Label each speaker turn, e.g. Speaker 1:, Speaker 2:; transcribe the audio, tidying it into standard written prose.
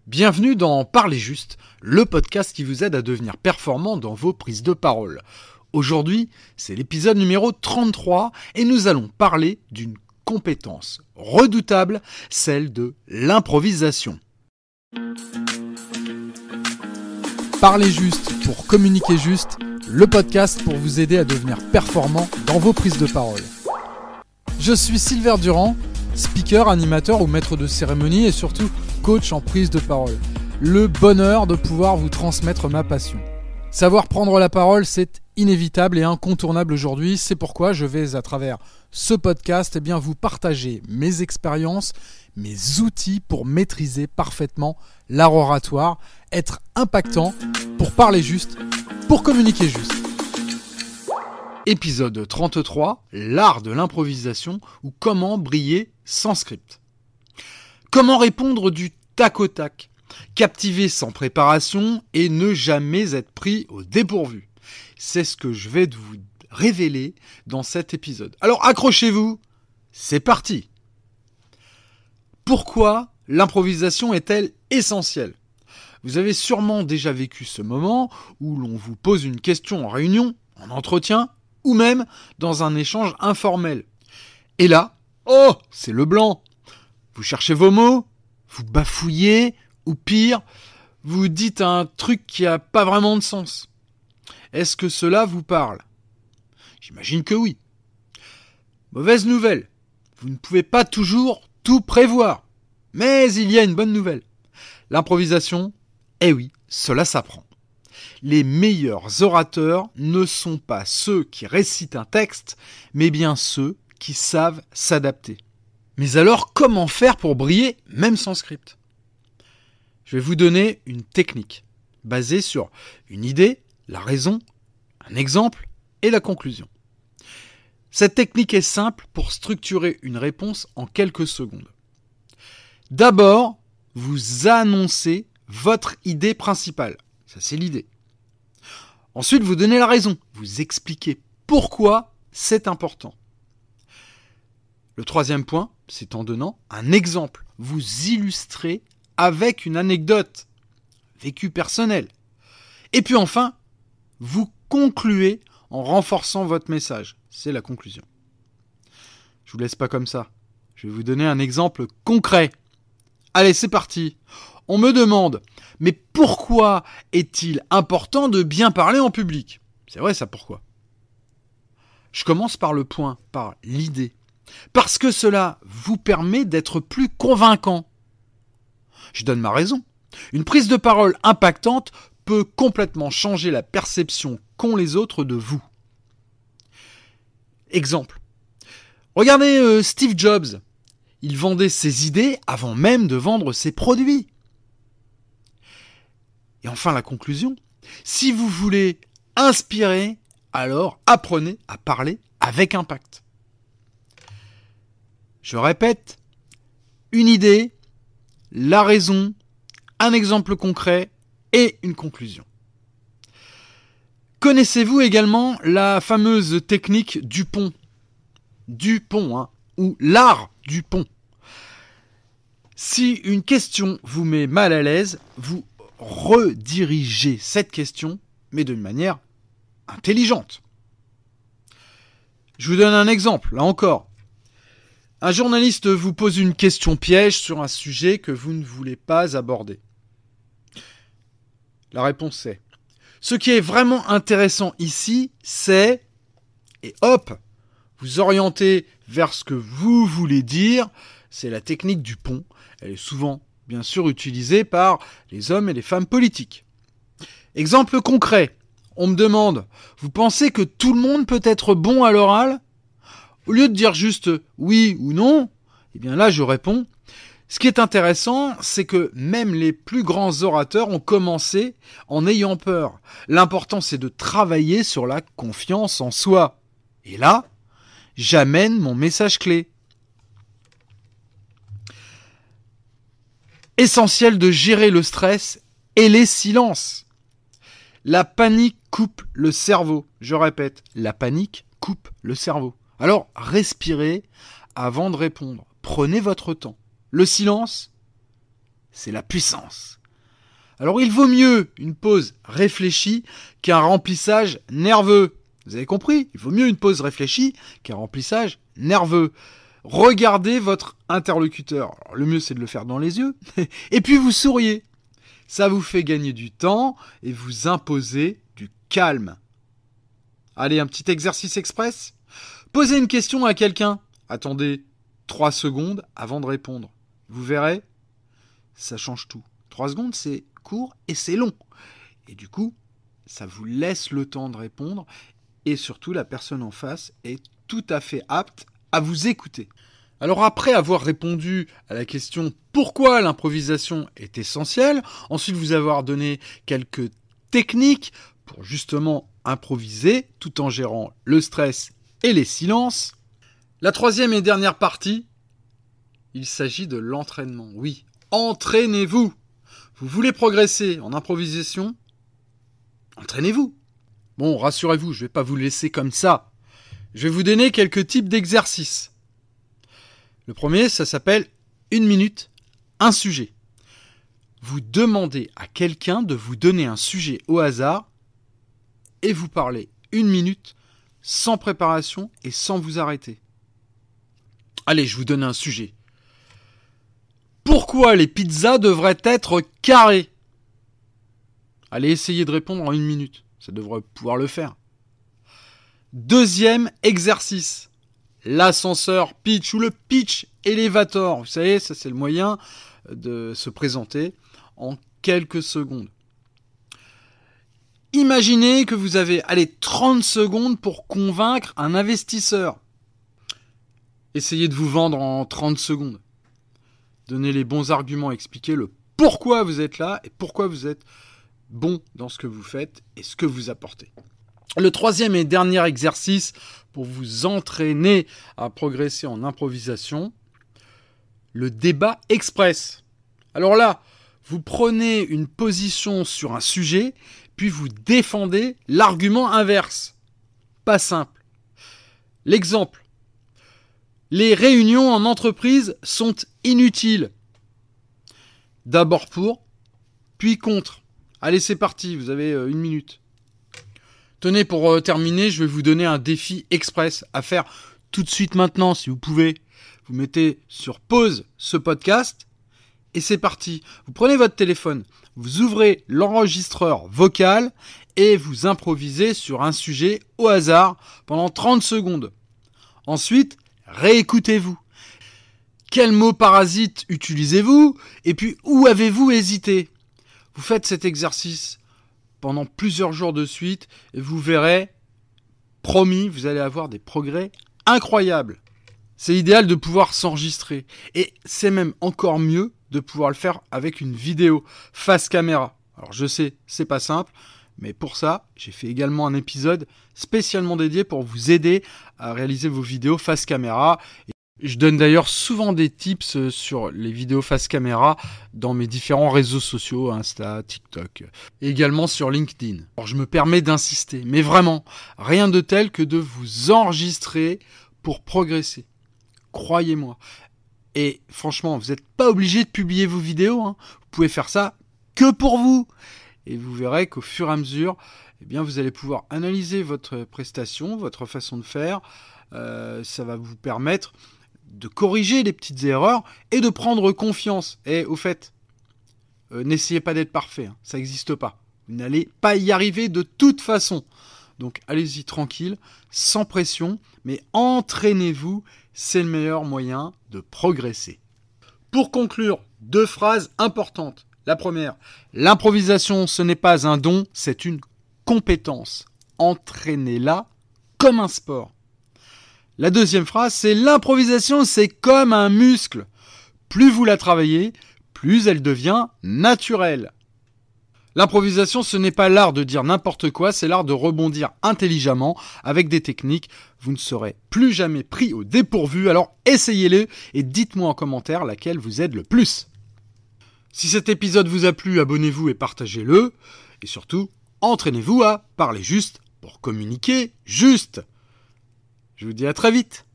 Speaker 1: Bienvenue dans Parlez Juste, le podcast qui vous aide à devenir performant dans vos prises de parole. Aujourd'hui, c'est l'épisode numéro 33 et nous allons parler d'une compétence redoutable, celle de l'improvisation. Parlez Juste pour communiquer juste, le podcast pour vous aider à devenir performant dans vos prises de parole. Je suis Silver Durand, speaker, animateur ou maître de cérémonie et surtout coach en prise de parole. Le bonheur de pouvoir vous transmettre ma passion. Savoir prendre la parole, c'est inévitable et incontournable aujourd'hui. C'est pourquoi je vais, à travers ce podcast, vous partager mes expériences, mes outils pour maîtriser parfaitement l'art oratoire, être impactant, pour parler juste, pour communiquer juste. Épisode 33, l'art de l'improvisation ou comment briller sans script. Comment répondre du tac au tac, captiver sans préparation et ne jamais être pris au dépourvu. C'est ce que je vais vous révéler dans cet épisode. Alors accrochez-vous, c'est parti. Pourquoi l'improvisation est-elle essentielle ? Vous avez sûrement déjà vécu ce moment où l'on vous pose une question en réunion, en entretien, ou même dans un échange informel. Et là, c'est le blanc. Vous cherchez vos mots, vous bafouillez, ou pire, vous dites un truc qui n'a pas vraiment de sens. Est-ce que cela vous parle ? J'imagine que oui. Mauvaise nouvelle, vous ne pouvez pas toujours tout prévoir. Mais il y a une bonne nouvelle. L'improvisation, oui, cela s'apprend. Les meilleurs orateurs ne sont pas ceux qui récitent un texte, mais bien ceux qui savent s'adapter. Mais alors, comment faire pour briller, même sans script ? Je vais vous donner une technique, basée sur une idée, la raison, un exemple et la conclusion. Cette technique est simple pour structurer une réponse en quelques secondes. D'abord, vous annoncez votre idée principale. Ça, c'est l'idée. Ensuite, vous donnez la raison. Vous expliquez pourquoi c'est important. Le troisième point, c'est en donnant un exemple. Vous illustrez avec une anecdote, vécu personnel. Et puis enfin, vous concluez en renforçant votre message. C'est la conclusion. Je vous laisse pas comme ça. Je vais vous donner un exemple concret. Allez, c'est parti. On me demande, mais pourquoi est-il important de bien parler en public ? C'est vrai ça, pourquoi ? Je commence par le point, par l'idée. Parce que cela vous permet d'être plus convaincant. Je donne ma raison. Une prise de parole impactante peut complètement changer la perception qu'ont les autres de vous. Exemple. Regardez Steve Jobs. Il vendait ses idées avant même de vendre ses produits. Et enfin la conclusion. Si vous voulez inspirer, alors apprenez à parler avec impact. Je répète, une idée, la raison, un exemple concret et une conclusion. Connaissez-vous également la fameuse technique du pont ? Du pont, ou l'art du pont. Si une question vous met mal à l'aise, vous redirigez cette question, mais d'une manière intelligente. Je vous donne un exemple, là encore. Un journaliste vous pose une question piège sur un sujet que vous ne voulez pas aborder. La réponse est: ce qui est vraiment intéressant ici, c'est... Et hop, vous orientez vers ce que vous voulez dire. C'est la technique du pont. Elle est souvent, bien sûr, utilisée par les hommes et les femmes politiques. Exemple concret. On me demande, vous pensez que tout le monde peut être bon à l'oral ? Au lieu de dire juste oui ou non, là je réponds, ce qui est intéressant, c'est que même les plus grands orateurs ont commencé en ayant peur. L'important, c'est de travailler sur la confiance en soi. Et là, j'amène mon message clé. Essentiel de gérer le stress et les silences. La panique coupe le cerveau. Je répète, la panique coupe le cerveau. Alors, respirez avant de répondre. Prenez votre temps. Le silence, c'est la puissance. Alors il vaut mieux une pause réfléchie qu'un remplissage nerveux. Vous avez compris ? Il vaut mieux une pause réfléchie qu'un remplissage nerveux. Regardez votre interlocuteur. Alors, le mieux, c'est de le faire dans les yeux. Et puis vous souriez. Ça vous fait gagner du temps et vous imposez du calme. Allez, un petit exercice express. Posez une question à quelqu'un. Attendez 3 secondes avant de répondre. Vous verrez, ça change tout. 3 secondes, c'est court et c'est long. Et du coup, ça vous laisse le temps de répondre. Et surtout, la personne en face est tout à fait apte à vous écouter. Alors après avoir répondu à la question pourquoi l'improvisation est essentielle, ensuite vous avoir donné quelques techniques pour justement improviser tout en gérant le stress et les silences. La troisième et dernière partie, il s'agit de l'entraînement. Oui, entraînez-vous. Vous voulez progresser en improvisation ? Entraînez-vous. Bon, rassurez-vous, je ne vais pas vous laisser comme ça. Je vais vous donner quelques types d'exercices. Le premier, ça s'appelle 1 minute, un sujet. Vous demandez à quelqu'un de vous donner un sujet au hasard et vous parlez 1 minute sans préparation et sans vous arrêter. Allez, je vous donne un sujet. Pourquoi les pizzas devraient être carrées ? Allez, essayez de répondre en 1 minute. Ça devrait pouvoir le faire. Deuxième exercice. L'ascenseur pitch ou le pitch elevator. Vous savez, ça c'est le moyen de se présenter en quelques secondes. Imaginez que vous avez 30 secondes pour convaincre un investisseur. Essayez de vous vendre en 30 secondes. Donnez les bons arguments, expliquez le pourquoi vous êtes là et pourquoi vous êtes bon dans ce que vous faites et ce que vous apportez. Le troisième et dernier exercice pour vous entraîner à progresser en improvisation, le débat express. Alors là, vous prenez une position sur un sujet, puis vous défendez l'argument inverse. Pas simple. L'exemple. Les réunions en entreprise sont inutiles. D'abord pour, puis contre. Allez, c'est parti, vous avez 1 minute. Tenez, pour terminer, je vais vous donner un défi express à faire tout de suite maintenant, si vous pouvez. Vous mettez sur pause ce podcast et c'est parti. Vous prenez votre téléphone, vous ouvrez l'enregistreur vocal et vous improvisez sur un sujet au hasard pendant 30 secondes. Ensuite, réécoutez-vous. Quel mot parasite utilisez-vous ? Et puis, où avez-vous hésité ? Vous faites cet exercice pendant plusieurs jours de suite et vous verrez, promis, vous allez avoir des progrès incroyables. C'est idéal de pouvoir s'enregistrer et c'est même encore mieux de pouvoir le faire avec une vidéo face caméra. Alors je sais, c'est pas simple, mais pour ça, j'ai fait également un épisode spécialement dédié pour vous aider à réaliser vos vidéos face caméra. Je donne d'ailleurs souvent des tips sur les vidéos face caméra dans mes différents réseaux sociaux, Insta, TikTok, et également sur LinkedIn. Alors je me permets d'insister, mais vraiment, rien de tel que de vous enregistrer pour progresser. Croyez-moi. Et franchement, vous n'êtes pas obligé de publier vos vidéos, hein. Vous pouvez faire ça que pour vous. Et vous verrez qu'au fur et à mesure, vous allez pouvoir analyser votre prestation, votre façon de faire. Ça va vous permettre de corriger les petites erreurs et de prendre confiance. Et au fait, n'essayez pas d'être parfait, hein, ça n'existe pas. Vous n'allez pas y arriver de toute façon. Donc allez-y tranquille, sans pression, mais entraînez-vous, c'est le meilleur moyen de progresser. Pour conclure, 2 phrases importantes. La première, l'improvisation, ce n'est pas un don, c'est une compétence. Entraînez-la comme un sport. La deuxième phrase, c'est l'improvisation, c'est comme un muscle. Plus vous la travaillez, plus elle devient naturelle. L'improvisation, ce n'est pas l'art de dire n'importe quoi, c'est l'art de rebondir intelligemment avec des techniques. Vous ne serez plus jamais pris au dépourvu, alors essayez-le et dites-moi en commentaire laquelle vous aide le plus. Si cet épisode vous a plu, abonnez-vous et partagez-le. Et surtout, entraînez-vous à parler juste pour communiquer juste. Je vous dis à très vite.